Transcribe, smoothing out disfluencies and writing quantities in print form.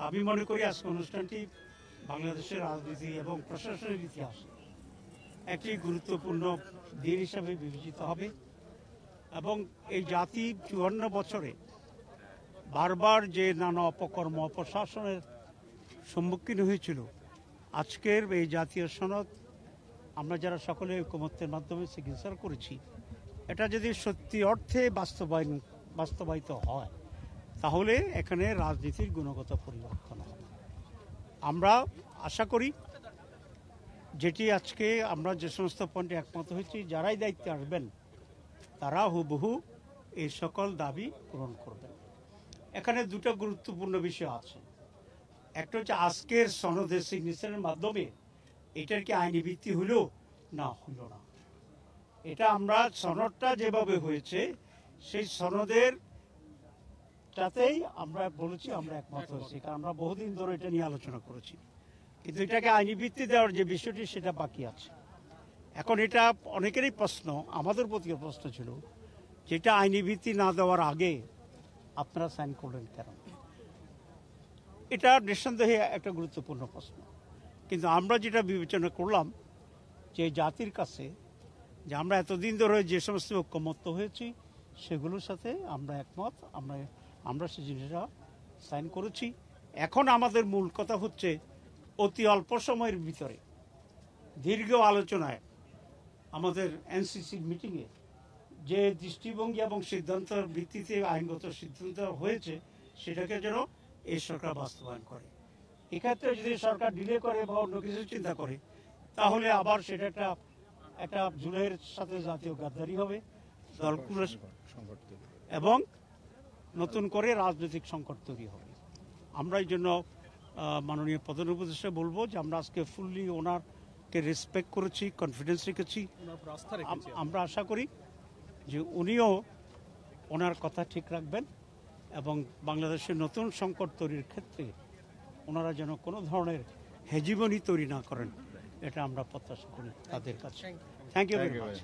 আমি মনে করি আজকে অনুষ্ঠানটি বাংলাদেশের রাজনীতি এবং প্রশাসনের ইতিহাসে একটি গুরুত্বপূর্ণ দিন হিসাবে বিবেচিত হবে এবং এই জাতি ৫৪ বছরে বারবার যে নানা অপকর্ম অপশাসনের সম্মুখীন হয়েছিল, আজকের এই জাতীয় সনদ আমরা যারা সকলে ঐকমত্যের মাধ্যমে সিগনেচার করেছি, এটা যদি সত্যি অর্থে বাস্তবায়িত হয় তাহলে এখানে রাজনীতির গুণগত পরিবর্তন হবে। আমরা আশা করি যেটি আজকে আমরা যে সমস্ত পয়েন্টে একমত হয়েছি, যারাই দায়িত্বে আসবেন তারা হুবহু এই সকল দাবি পূরণ করবেন। এখানে দুটো গুরুত্বপূর্ণ বিষয় আছে। একটা হচ্ছে আজকের সনদের সিগনেচারের মাধ্যমে এটার কি আইনি ভিত্তি হলো না হলো না, এটা আমরা সনদটা যেভাবে হয়েছে সেই সনদের তাতেই আমরা বলেছি আমরা একমত হয়েছি, কারণ আমরা বহুদিন ধরে এটা নিয়ে আলোচনা করেছি। কিন্তু এটাকে আইনি ভিত্তি দেওয়ার যে বিষয়টি সেটা বাকি আছে। এখন এটা অনেকেরই প্রশ্ন, আমাদের প্রতিও প্রশ্ন ছিল, যেটা আইনি ভিত্তি না দেওয়ার আগে আপনারা সাইন করলেন কেন? এটা নিঃসন্দেহে একটা গুরুত্বপূর্ণ প্রশ্ন। কিন্তু আমরা যেটা বিবেচনা করলাম যে জাতির কাছে যে আমরা এতদিন ধরে যে সমস্ত ঐকমত্য হয়েছি সেগুলোর সাথে আমরা একমত, আমরা সেই জিনিসটা সাইন করেছি। এখন আমাদের মূল কথা হচ্ছে অতি অল্প সময়ের ভিতরে দীর্ঘ আলোচনায় আমাদের এনসিসি মিটিংয়ে যে দৃষ্টিভঙ্গি এবং সিদ্ধান্তের ভিত্তিতে আইনগত সিদ্ধান্ত হয়েছে সেটাকে যেন এই সরকার বাস্তবায়ন করে। এক্ষেত্রে যদি সরকার ডিলে করে বা অন্য কিছু চিন্তা করে তাহলে আবার সেটা একটা জুলাইয়ের সাথে জাতীয় গাদ্দারি হবে, দলগুলো এবং নতুন করে রাজনৈতিক সংকট তৈরি হবে। আমরা এই জন্য মাননীয় প্রধান উপদেষ্টা বলবো যে আমরা আজকে ফুললি ওনারকে রেসপেক্ট করেছি, কনফিডেন্স রেখেছি। আমরা আশা করি যে উনিও ওনার কথা ঠিক রাখবেন এবং বাংলাদেশের নতুন সংকট তৈরির ক্ষেত্রে ওনারা যেন কোনো ধরনের হেজিমনি তৈরি না করেন, এটা আমরা প্রত্যাশা করি তাদের কাছে। Thank you very much.